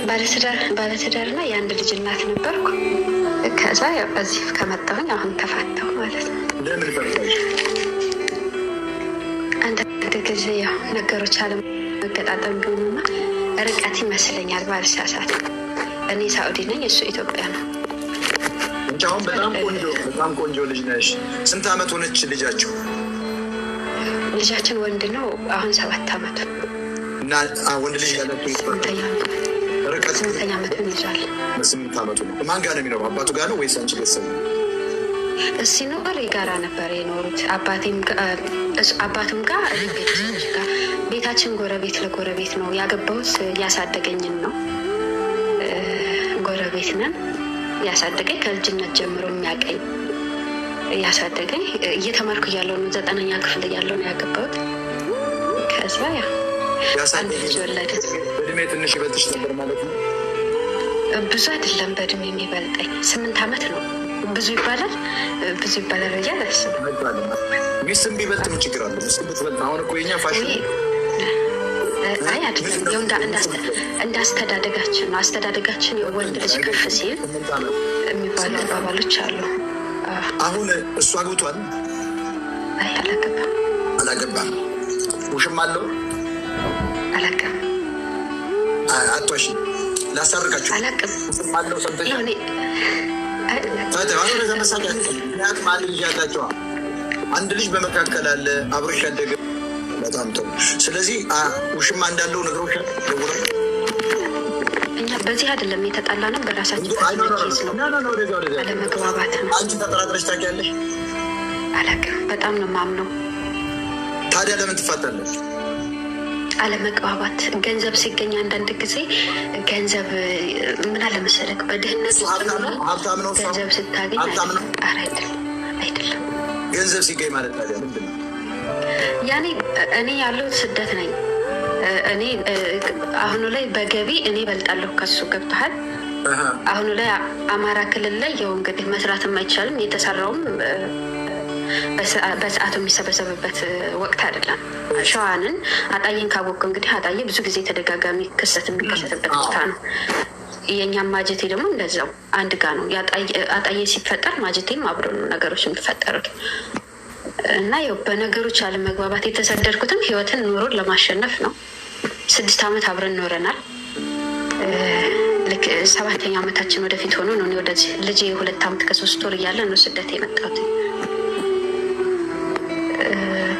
ባለትዳርና የአንድ ልጅ እናት ነበርኩ። ከዛ ያው በዚህ ከመጣሁኝ አሁን ተፋታሁ ማለት ነው። ለምን ፈታሽ? አንዳንድ ጊዜ ያው ነገሮች አለመገጣጠም ቢሆኑና ርቀት ይመስለኛል ባልሳሳት። እኔ ሳኡዲ ነኝ፣ እሱ ኢትዮጵያ ነው። እንጂ አሁን በጣም ቆንጆ ልጅ ነሽ። ስንት አመት ሆነች ልጃቸው? ልጃችን ወንድ ነው። አሁን 7 አመቱ እና ወንድ ልጅ ያለችው ርቀት 8 አመቱን ይዟል። 8 አመቱ ነው። ማን ጋር ነው የሚኖረው? አባቱ ጋር ነው ወይስ አንቺ ቤተሰብ ነው? ሲኖር ጋራ ነበር የኖሩት። አባቱም ጋር ቤተሰቦች ጋር። ቤታችን ጎረቤት ለጎረቤት ነው። ያገባሁት ያሳደገኝን ነው። ጎረቤት ነን። ያሳደገኝ ከልጅነት ጀምሮ የሚያቀኝ ያሳደገኝ እየተማርኩ እያለሁ ነው። 9ኛ ክፍል እያለሁ ነው ያገባሁት። ከዛ አንድ ልጅ ወለደ። በእድሜ ትንሽ ይበልጥሽ ነበር ማለት ነው? ብዙ አይደለም በእድሜ የሚበልጠኝ 8 አመት ነው። ብዙ ይባላል ብዬ አላስብም። ሚስትም ቢበልጥ ምን ችግር አለ? ሚስት ብትበልጥ አሁን እኮ የኛ ፋሽን አይ አይደለም። ይኸው እንደ አስተዳደጋችን ነው። አስተዳደጋችን የወንድ ልጅ ከፍ ሲል የሚባሉ አባባሎች አሉ። አሁን እሱ አግብቷል? አይ አላገባም። ውሽም አለው? አላውቅም። አትዋሺ፣ ላሳርቃችሁ። አላውቅም አለው። ሰምተሽ አንድ ልጅ በመካከል አለ አብሮሽ ያደገ። በጣም ጥሩ። ስለዚህ ውሽማ እንዳለው ነግሮሻል? እኛ በዚህ አይደለም የተጣላ ነው፣ በራሳችን አለመግባባት ነው። አንቺ ተጠራጥረሽ ታውቂያለሽ? አላውቅም። በጣም ነው የማምነው። ታዲያ ለምን ትፋታለሽ? አለመግባባት። ገንዘብ ሲገኝ አንዳንድ ጊዜ ገንዘብ ምን አለ መሰለክ፣ በድህነት ገንዘብ ስታገኝ አይደለም። ገንዘብ ሲገኝ ማለት ታዲያ ምንድን ነው? ያኔ እኔ ያለው ስደት ነኝ። እኔ አሁኑ ላይ በገቢ እኔ እበልጣለሁ ከሱ። ገብቶሃል? አሁኑ ላይ አማራ ክልል ላይ ያው እንግዲህ መስራትም አይቻልም። የተሰራውም በሰዓቱ የሚሰበሰብበት ወቅት አይደለም። ሸዋንን አጣዬን ካወቅኩ እንግዲህ አጣዬ ብዙ ጊዜ ተደጋጋሚ ክስተት የሚከሰትበት ቦታ ነው። የእኛም ማጀቴ ደግሞ እንደዛው አንድ ጋ ነው። አጣዬ ሲፈጠር ማጀቴም አብሮ ነው ነገሮች የሚፈጠሩት። እና ያው በነገሮች አለመግባባት የተሰደድኩትም ህይወትን ኑሮን ለማሸነፍ ነው። 6 አመት አብረን ኖረናል። ልክ 7ኛ አመታችን ወደፊት ሆኖ ነው ወደዚህ ልጄ 2 አመት ከ3 ወር እያለ ነው ስደት የመጣሁት።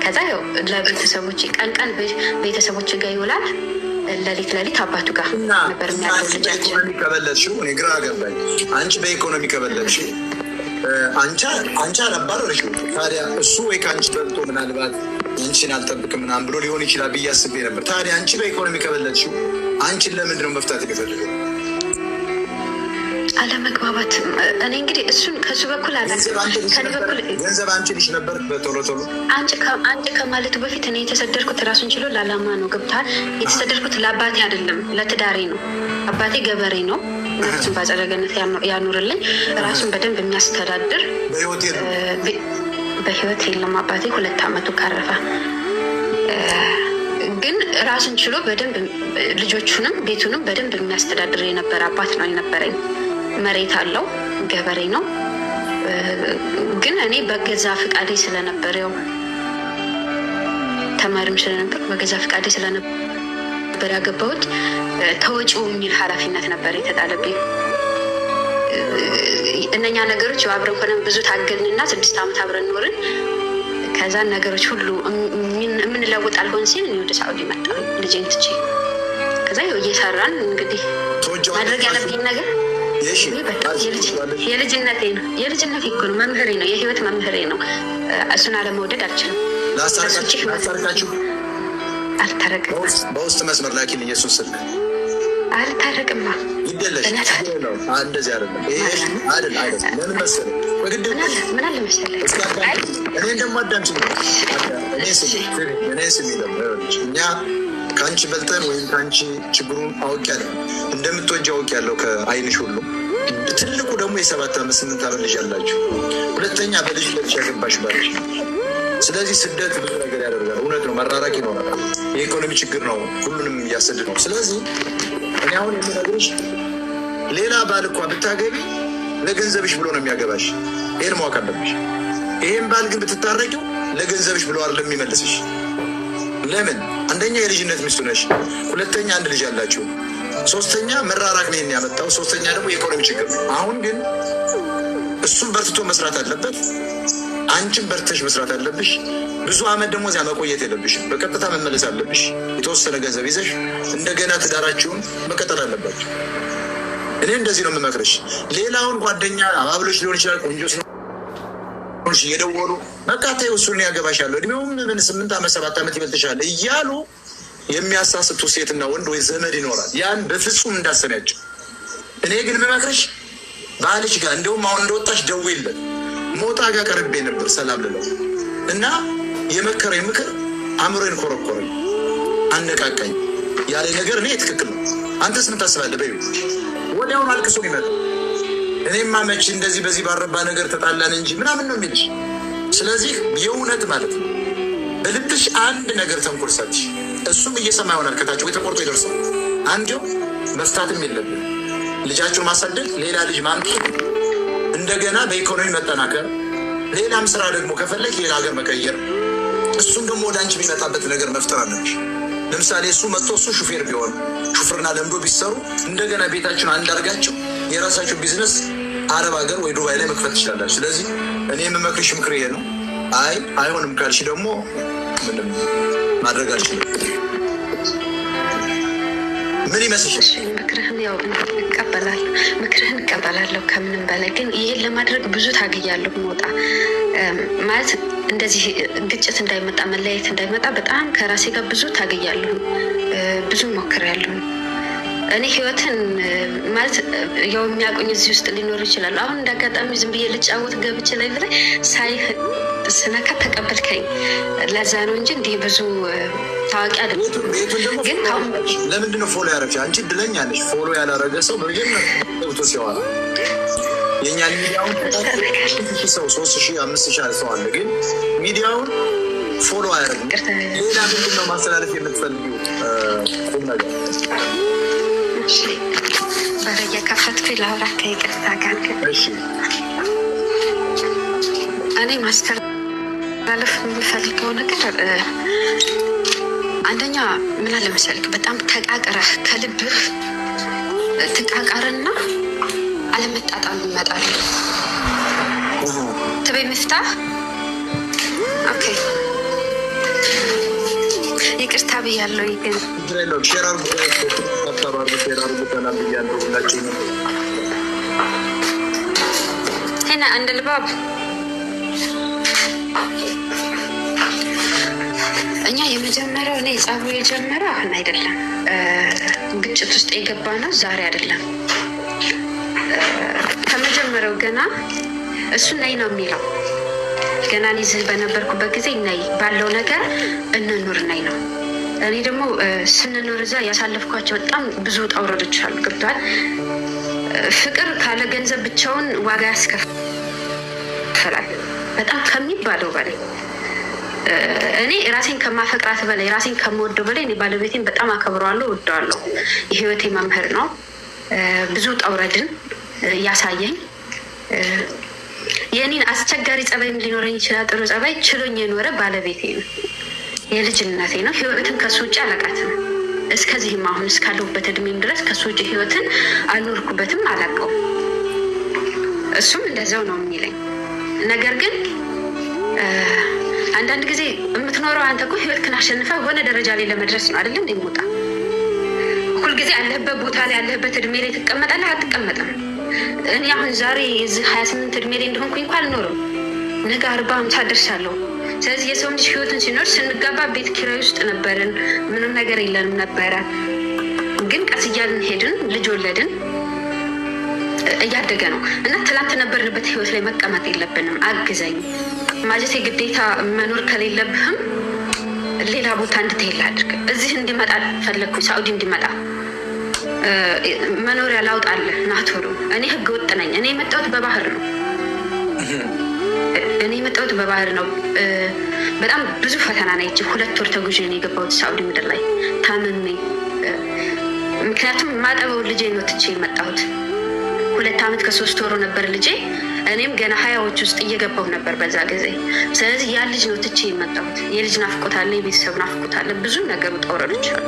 ከዛ ያው ለቤተሰቦች ቀን ቤተሰቦች ጋር ይውላል፣ ሌሊት አባቱ ጋር ነበር የሚያለው ልጃችን። ከበለጥሽው እኔ ግራ ገባኝ። አንቺ በኢኮኖሚ ከበለጥሽው አንቺ አላባረርሽው። ታዲያ እሱ ወይ ከአንቺ በልጦ ምናልባት አንቺን አልጠብቅም ምናምን ብሎ ሊሆን ይችላል ብዬ አስቤ ነበር። ታዲያ አንቺ በኢኮኖሚ ከበለጥሽው አንቺን ለምንድን ነው መፍታት የሚፈልገው? አለመግባባት። እኔ እንግዲህ እሱን ከሱ በኩል ገንዘብ አንቺ ልጅ ነበር በቶሎ አንቺ ከማለቱ በፊት እኔ የተሰደድኩት ራሱን ችሎ ለዓላማ ነው። ገብቶሃል? የተሰደድኩት ለአባቴ አይደለም ለትዳሬ ነው። አባቴ ገበሬ ነው። ነፍሱን በአጸደ ገነት ያኑርልኝ። ራሱን በደንብ የሚያስተዳድር በህይወት የለም። አባቴ 2 አመቱ ካረፈ ግን ራሱን ችሎ በደንብ ልጆቹንም ቤቱንም በደንብ የሚያስተዳድር የነበረ አባት ነው የነበረኝ። መሬት አለው፣ ገበሬ ነው። ግን እኔ በገዛ ፍቃዴ ስለነበር ያው ተማሪም ስለነበር በገዛ ፍቃዴ ስለነበር ያገባሁት ተወጪው የሚል ኃላፊነት ነበር የተጣለብኝ። እነኛ ነገሮች አብረን ሆነን ብዙ ታገልንና 6 አመት አብረን ኖርን። ከዛ ነገሮች ሁሉ የምንለውጥ አልሆን ሲል እኔ ወደ ሳኡዲ መጣሁ ልጄን ትቼ። ከዛ ያው እየሰራን እንግዲህ ማድረግ ያለብኝ ነገር የልጅነቴ እኮ ነው። መምህሬ ነው፣ የህይወት መምህሬ ነው። እሱን አለመውደድ አልችልም። ላስታርቃችሁ። አልታረቅም። በውስጥ መስመር ላኪን ኢየሱስ ስል አልታረቅማ ይደለሽ እንደዚህ አይደለም። ለምን መሰለህ? ምን አለ መሰለህ? እኔ እንደማዳምጪ እኔ ስሚ እኛ ከአንቺ በልጠን ወይም ከአንቺ ችግሩን አውቄያለሁ፣ እንደምትወጂ አውቄያለሁ ከአይንሽ ሁሉ። ትልቁ ደግሞ የ7 አመት 8 አመት ልጅ አላችሁ። ሁለተኛ በልጅ ያገባሽ ባለሽ። ስለዚህ ስደት ብዙ ነገር ያደርጋል። እውነት ነው፣ መራራቅ ይኖራል። የኢኮኖሚ ችግር ነው፣ ሁሉንም እያሰድ ነው። ስለዚህ እኔ አሁን የምነግርሽ ሌላ ባል እኳ ብታገቢ ለገንዘብሽ ብሎ ነው የሚያገባሽ። ይህን ማወቅ አለብሽ። ይህን ባል ግን ብትታረቂው ለገንዘብሽ ብሎ አይደለም የሚመልስሽ። ለምን? አንደኛ የልጅነት ሚስቱ ነሽ፣ ሁለተኛ አንድ ልጅ አላችሁ፣ ሶስተኛ መራራቅ ነው ያመጣው፣ ሶስተኛ ደግሞ የኢኮኖሚ ችግር ነው። አሁን ግን እሱም በርትቶ መስራት አለበት፣ አንቺም በርተሽ መስራት አለብሽ። ብዙ አመት ደግሞ እዚያ መቆየት የለብሽም። በቀጥታ መመለስ አለብሽ። የተወሰነ ገንዘብ ይዘሽ እንደገና ትዳራችሁን መቀጠል አለባቸው። እኔ እንደዚህ ነው የምመክርሽ። ሌላውን ጓደኛ አባብሎች ሊሆን ይችላል፣ ቆንጆ እየደወሉ በቃ ተይው እሱን ያገባሻለሁ እድሜውም ምን 8 ዓመት 7 ዓመት ይበልጥሻል እያሉ የሚያሳስቱ ሴትና ወንድ ወይ ዘመድ ይኖራል። ያን በፍጹም እንዳሰሚያቸው። እኔ ግን የምመክርሽ ባልሽ ጋር እንደውም አሁን እንደወጣሽ ደውይለት። ሞጣ ጋር ቀርቤ ነበር ሰላም ልለው እና የመከረኝ ምክር አእምሮዬን ኮረኮረኝ፣ አነቃቃኝ። ያለ ነገር እኔ ትክክል ነው አንተስ ምን ታስባለህ በይው። ወዲያውኑ አልቅሶ ይመጣል። እኔማ መች እንደዚህ በዚህ ባረባ ነገር ተጣላን እንጂ ምናምን ነው የሚልሽ። ስለዚህ የእውነት ማለት ነው በልብሽ አንድ ነገር ተንኮልሳትሽ፣ እሱም እየሰማ ይሆናል ከታች ወይ ተቆርጦ ይደርሳል። አንዲው መፍታትም የለብን ልጃችሁን ማሳደግ፣ ሌላ ልጅ ማምጣት፣ እንደገና በኢኮኖሚ መጠናከር፣ ሌላም ስራ ደግሞ ከፈለግ ሌላ ሀገር መቀየር፣ እሱም ደግሞ ወደ አንቺ የሚመጣበት ነገር መፍጠር አለብሽ። ለምሳሌ እሱ መጥቶ እሱ ሹፌር ቢሆን ሹፍርና ለምዶ ቢሰሩ እንደገና ቤታችሁን አንድ አድርጋችሁ የራሳችሁ ቢዝነስ አረብ ሀገር ወይ ዱባይ ላይ መክፈት ትችላላችሁ። ስለዚህ እኔ የምመክርሽ ምክር ይሄ ነው። አይሆንም ካልሽ ደግሞ ምንም ማድረግ አልችልም። ምን ይመስልሽ? ምክርህን ያው ምክርህን እቀበላለሁ። ከምንም በላይ ግን ይሄን ለማድረግ ብዙ ታግያለሁ። ሞጣ ማለት እንደዚህ ግጭት እንዳይመጣ መለያየት እንዳይመጣ በጣም ከራሴ ጋር ብዙ ታግያለሁ፣ ብዙ ሞክሬያለሁ። እኔ ህይወትን ማለት ያው የሚያውቁኝ እዚህ ውስጥ ሊኖሩ ይችላሉ። አሁን እንዳጋጣሚ ዝም ብዬ ልጫወት ገብቼ ላይ ሳይህ ስነካ ተቀበልከኝ። ለዛ ነው እንጂ እንዲህ ብዙ ታዋቂ አይደለም። ግን ለምንድን ነው ፎሎ ያደረግሽ? አንቺ እድለኛ ነሽ። ፎሎ ያላረገ ሰው በመጀመሪያ ገብቶ ሲዋራ የእኛን ሚዲያውን ሰው 3,000 5,000 ሰው አለ፣ ግን ሚዲያውን ፎሎ አያደርግም። ሌላ ምንድን ነው ማስተላለፍ የምትፈልጊው ነገር? በረየ ከፈትኩ ላውራ ከይቅርታ ጋር እኔ ማስተላለፍ የምፈልገው ነገር አንደኛ ምን አለ መሰልክ፣ በጣም ተቃቅረህ ከልብህ ትቃቃርና አለመጣጣም ይመጣል። ትበይ መፍታህ ኦኬ ይቅርታ ብያለሁ። ግን ሄና አንድ ልባብ እኛ የመጀመሪያው እኔ ጸቡ የጀመረው አሁን አይደለም። ግጭት ውስጥ የገባ ነው ዛሬ አይደለም። ከመጀመሪያው ገና እሱ ነይ ነው የሚለው። ገና እኔ እዚህ በነበርኩበት ጊዜ ነይ ባለው ነገር እንኑር ነይ ነው። እኔ ደግሞ ስንኖር እዛ ያሳለፍኳቸው በጣም ብዙ ውጣ ውረዶች አሉ። ገብቷል። ፍቅር ካለ ገንዘብ ብቻውን ዋጋ ያስከፍላል በጣም ከሚባለው በላይ። እኔ ራሴን ከማፈቅራት በላይ ራሴን ከምወደው በላይ እኔ ባለቤቴን በጣም አከብረዋለሁ፣ እወደዋለሁ። የህይወቴ መምህር ነው። ብዙ ውጣ ውረድን ያሳየኝ፣ የኔን አስቸጋሪ ጸባይም ሊኖረኝ ይችላል፣ ጥሩ ጸባይ ችሎኝ የኖረ ባለቤቴ ነው። የልጅነቴ ነው። ህይወትን ከሱ ውጭ አላውቃትም። እስከዚህም አሁን እስካለሁበት እድሜም ድረስ ከሱ ውጭ ህይወትን አልኖርኩበትም፣ አላውቀውም። እሱም እንደዛው ነው የሚለኝ። ነገር ግን አንዳንድ ጊዜ የምትኖረው አንተ እኮ ህይወትህን አሸንፈህ የሆነ ደረጃ ላይ ለመድረስ ነው አይደል? እንደሞጣ ሁልጊዜ ያለህበት ቦታ ላይ ያለህበት እድሜ ላይ ትቀመጣለህ? አትቀመጥም። እኔ አሁን ዛሬ እዚህ 28 እድሜ ላይ እንደሆንኩኝ እንኳን አልኖርም። ነገ 40 50 ደርሳለሁ። ስለዚህ የሰው ልጅ ህይወትን ሲኖር ስንጋባ ቤት ኪራይ ውስጥ ነበርን፣ ምንም ነገር የለንም ነበረ። ግን ቀስ እያልን ሄድን፣ ልጅ ወለድን፣ እያደገ ነው እና ትላንት ነበርንበት ህይወት ላይ መቀመጥ የለብንም። አግዘኝ ማጀቴ ግዴታ መኖር ከሌለብህም ሌላ ቦታ እንድትሄድ አድርግ። እዚህ እንዲመጣ ፈለግኩኝ፣ ሳኡዲ እንዲመጣ መኖሪያ ላውጣለህ ናቶሎ። እኔ ህገ ወጥ ነኝ። እኔ የመጣሁት በባህር ነው። በጣም ብዙ ፈተና ነች። 2 ወር ተጉዤ ነው የገባሁት ሳኡዲ ምድር ላይ ታምሜ። ምክንያቱም ማጠበው ልጄ ነው ትቼ የመጣሁት። 2 ዓመት ከ3 ወሩ ነበር ልጄ። እኔም ገና 20ዎች ውስጥ እየገባሁ ነበር በዛ ጊዜ። ስለዚህ ያ ልጅ ነው ትቼ የመጣሁት። የልጅ ናፍቆት አለ፣ የቤተሰብ ናፍቆት አለ፣ ብዙ ነገሩ ጠውረዶች አሉ።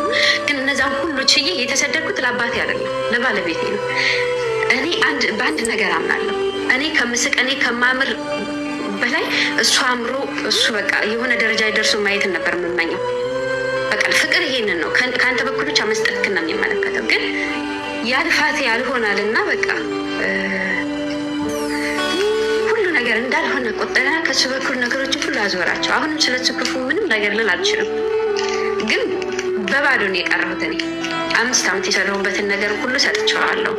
ግን እነዛም ሁሉ ችዬ የተሰደድኩት ለአባቴ አይደለም ለባለቤቴ ነው። እኔ በአንድ ነገር አምናለሁ። እኔ ከምስቅ እኔ ከማምር በላይ እሱ አምሮ እሱ በቃ የሆነ ደረጃ ደርሶ ማየትን ነበር የምመኘው። በቃ ፍቅር ይሄንን ነው። ከአንተ በኩል ብቻ መስጠትክን ነው የሚመለከተው። ግን ያልፋቴ ያልሆናል እና በቃ ሁሉ ነገር እንዳልሆነ ቆጠረና ከሱ በኩል ነገሮችን ሁሉ አዞራቸው። አሁንም ስለሱ ክፉ ምንም ነገር ልል አልችልም። ግን በባዶ ነው የቀረሁት። እኔ 5 ዓመት የሰራሁበትን ነገር ሁሉ ሰጥቼዋለሁ።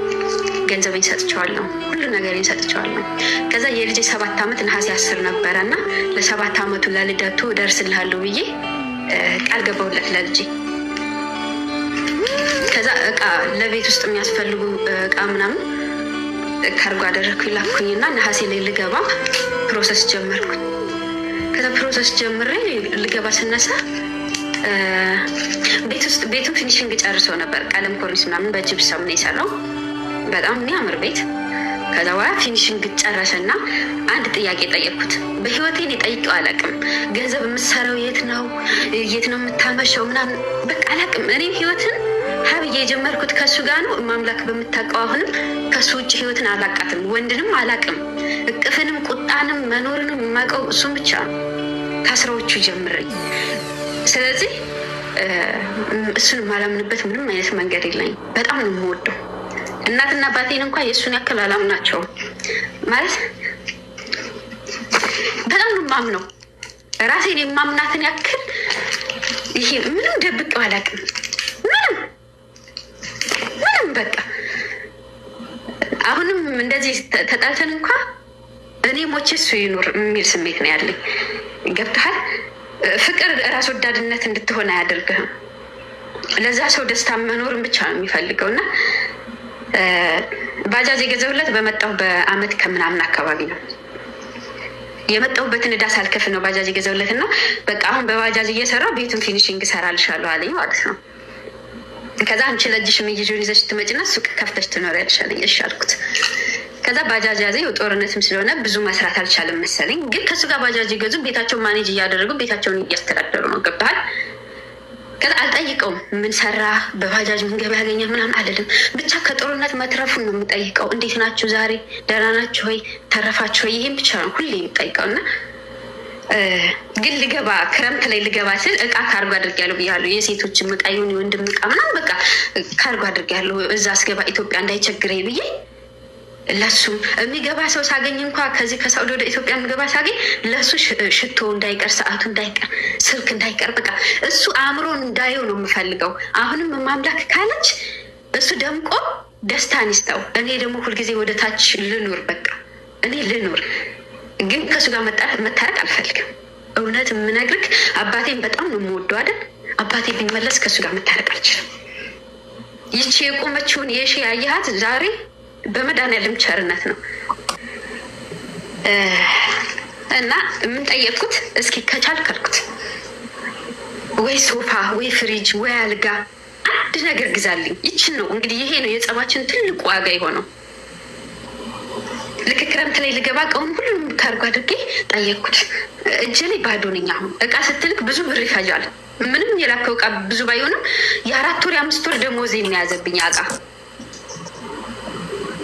ገንዘቤን ሰጥቼዋለሁ። ሁሉ ነገሬን ሰጥቼዋለሁ። ከዛ የልጄ 7 ዓመት ነሐሴ 10 ነበረ እና ለ7 ዓመቱ ለልደቱ ደርስልሃለሁ ብዬ ቃል ገባሁለት ለልጄ። ከዛ እቃ ለቤት ውስጥ የሚያስፈልጉ እቃ ምናምን ካርጎ አደረግኩኝ ላኩኝና ነሐሴ ላይ ልገባ ፕሮሰስ ጀመርኩኝ። ከዛ ፕሮሰስ ጀምሬ ልገባ ስነሳ ቤቱን ፊኒሽንግ ጨርሰው ነበር። ቀለም ኮርኒስ ምናምን በጅብሰም ነው የሰራው። በጣም የሚያምር ቤት። ከዛ በኋላ ፊኒሽንግ ጨረሰና አንድ ጥያቄ ጠየቅኩት። በህይወቴ እኔ ጠይቄው አላውቅም። ገንዘብ የምትሰራው የት ነው የምታመሸው ምናምን በቃ አላውቅም። እኔ ህይወትን ሀብዬ የጀመርኩት ከሱ ጋር ነው። ማምላክ በምታውቀው አሁንም ከሱ ውጭ ህይወትን አላውቃትም። ወንድንም አላውቅም። እቅፍንም ቁጣንም መኖርንም የማውቀው እሱም ብቻ ነው ከ10ዎቹ ጀምሬ። ስለዚህ እሱን የማላምንበት ምንም አይነት መንገድ የለኝም። በጣም ነው የምወደው። እናትና አባቴን እንኳን የእሱን ያክል አላምናቸውም። ማለት በጣም ነው የማምነው። ራሴን የማምናትን ያክል ይሄ ምንም ደብቄው አላውቅም። ምንም በቃ አሁንም እንደዚህ ተጣልተን እንኳን እኔ ሞቼ እሱ ይኑር የሚል ስሜት ነው ያለኝ። ገብቶሃል? ፍቅር ራስ ወዳድነት እንድትሆን አያደርግህም። ለዛ ሰው ደስታ መኖርን ብቻ ነው የሚፈልገው። እና ባጃጅ የገዛሁለት በመጣሁ በአመት ከምናምን አካባቢ ነው። የመጣሁበትን ዕዳ ሳልከፍል ነው ባጃጅ የገዛሁለት። እና በቃ አሁን በባጃጅ እየሰራሁ ቤቱን ፊኒሽንግ እሰራልሻለሁ አለኝ ማለት ነው። ከዛ አንቺ ለእጅሽ የሚይዙን ይዘሽ ትመጪና ሱቅ ከፍተሽ ትኖሪያለሽ አለኝ። እሺ አልኩት። ከዛ ባጃጅ ያዘ። ጦርነትም ስለሆነ ብዙ መስራት አልቻለም መሰለኝ። ግን ከሱ ጋር ባጃጅ ይገዙ፣ ቤታቸውን ማኔጅ እያደረጉ ቤታቸውን እያስተዳደሩ ነው። ገብተሃል? ከዛ አልጠይቀውም ምን ሰራ በባጃጅ ምን ገቢ ያገኘ ምናምን አልልም። ብቻ ከጦርነት መትረፉን ነው የምጠይቀው። እንዴት ናችሁ ዛሬ ደህና ናችሁ ወይ ተረፋችሁ ወይ? ይሄን ብቻ ነው ሁሌ የምጠይቀው። እና ግን ልገባ ክረምት ላይ ልገባ ስል እቃ ካርጎ አድርጌያለሁ ብያለሁ። የሴቶች እቃ ይሁን የወንድም እቃ ምናምን በቃ ካርጎ አድርጌያለሁ እዛ አስገባ ኢትዮጵያ እንዳይቸግረኝ ብዬ ለሱም የሚገባ ሰው ሳገኝ እንኳ ከዚህ ከሳውዲ ወደ ኢትዮጵያ የሚገባ ሳገኝ ለሱ ሽቶ እንዳይቀር፣ ሰዓቱ እንዳይቀር፣ ስልክ እንዳይቀር በቃ እሱ አእምሮን እንዳየው ነው የምፈልገው። አሁንም ማምላክ ካለች እሱ ደምቆ ደስታን ይስጠው። እኔ ደግሞ ሁልጊዜ ወደ ታች ልኑር። በቃ እኔ ልኑር፣ ግን ከእሱ ጋር መታረቅ አልፈልግም። እውነት የምነግርህ አባቴን በጣም ነው የምወደው አይደል? አባቴ ቢመለስ ከእሱ ጋር መታረቅ አልችልም። ይቺ የቆመችውን የሺ አየሃት ዛሬ በመድኃኒዓለም ቸርነት ነው። እና የምንጠየቅኩት እስኪ ከቻልክ አልኩት ወይ ሶፋ ወይ ፍሪጅ ወይ አልጋ አንድ ነገር ግዛልኝ። ይችን ነው እንግዲህ ይሄ ነው የጸባችን ትልቁ ዋጋ የሆነው። ልክ ክረምት ላይ ልገባ እቃውን ሁሉም ካርጎ አድርጌ ጠየቅኩት። እጄ ላይ ባዶ ነኝ። አሁን እቃ ስትልክ ብዙ ብር ይፈጃል። ምንም የላከው እቃ ብዙ ባይሆንም የ4 ወር የ5 ወር ደሞዝ የሚያዘብኝ እቃ።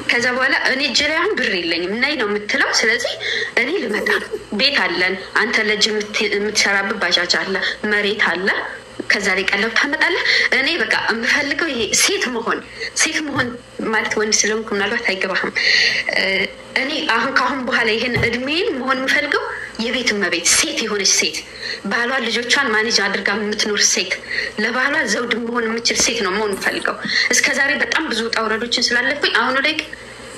ከዛ በኋላ እኔ እጄ ላይ አሁን ብር የለኝም። ናይ ነው የምትለው። ስለዚህ እኔ ልመጣ ነው። ቤት አለን፣ አንተ ለእጅ የምትሰራበት ባጃጅ አለ፣ መሬት አለ። ከዛ ላይ ቀለብ ታመጣለህ። እኔ በቃ የምፈልገው ይሄ ሴት መሆን ማለት ወንድ ስለሆንኩ ምናልባት አይገባህም። እኔ አሁን ከአሁን በኋላ ይሄን እድሜን መሆን የምፈልገው የቤት እመቤት ሴት የሆነች ሴት፣ ባሏ ልጆቿን ማኔጅ አድርጋ የምትኖር ሴት፣ ለባሏ ዘውድ መሆን የምችል ሴት ነው መሆን የምፈልገው። እስከዛሬ በጣም ብዙ ውጣ ውረዶችን ስላለፍኩኝ አሁኑ ላይ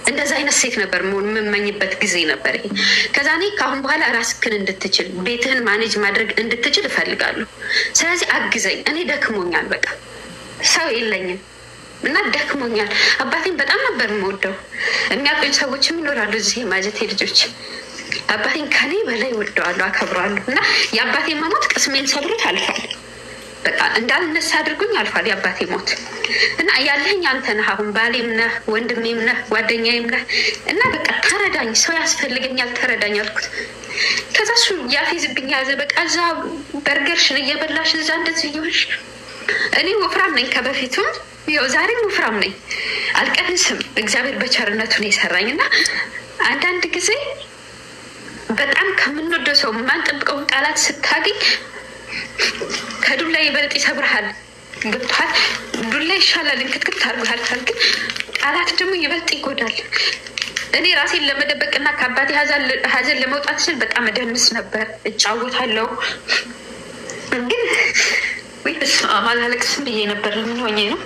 እንደዛ አይነት ሴት ነበር መሆን የምመኝበት ጊዜ ነበር ይሄ። ከዛ እኔ ከአሁን በኋላ ራስክን እንድትችል ቤትህን ማኔጅ ማድረግ እንድትችል እፈልጋለሁ። ስለዚህ አግዘኝ። እኔ ደክሞኛል፣ በቃ ሰው የለኝም እና ደክሞኛል። አባቴን በጣም ነበር የምወደው። የሚያውቁኝ ሰዎችም ይኖራሉ እዚህ የማጀቴ ልጆች። አባቴን ከኔ በላይ ወደዋለሁ፣ አከብረዋለሁ። እና የአባቴ መሞት ቅስሜን ሰብሮት አልፏል። በቃ እንዳልነሳ አድርጎኝ አልፏል የአባቴ ሞት እና ያለኝ አንተ ነህ። አሁን ባሌም ነህ፣ ወንድሜም ነህ፣ ጓደኛዬም ነህ እና በቃ ተረዳኝ፣ ሰው ያስፈልገኛል፣ ተረዳኝ አልኩት። ከዛ እሱ ያፌዝብኝ ያዘ። በቃ እዛ በርገርሽን እየበላሽ እዛ እንደዚህ እየሆንሽ እኔ ወፍራም ነኝ ከበፊቱም ያው ዛሬም ወፍራም ነኝ፣ አልቀንስም። እግዚአብሔር በቸርነቱ ነው የሰራኝ እና አንዳንድ ጊዜ በጣም ከምንወደው ሰው የማንጠብቀውን ቃላት ስታገኝ ከዱላ ይበልጥ ይሰብርሃል። ገብቶሃል? ዱላ ይሻላል፣ እንክትክት አድርጎሃል። ግን ቃላት ደግሞ ይበልጥ ይጎዳል። እኔ ራሴን ለመደበቅና ከአባቴ ሀዘን ለመውጣት ስል በጣም እደንስ ነበር፣ እጫወታለሁ። ግን ወይ አላለቅስም ብዬ ነበር። ምን ሆኜ ነው?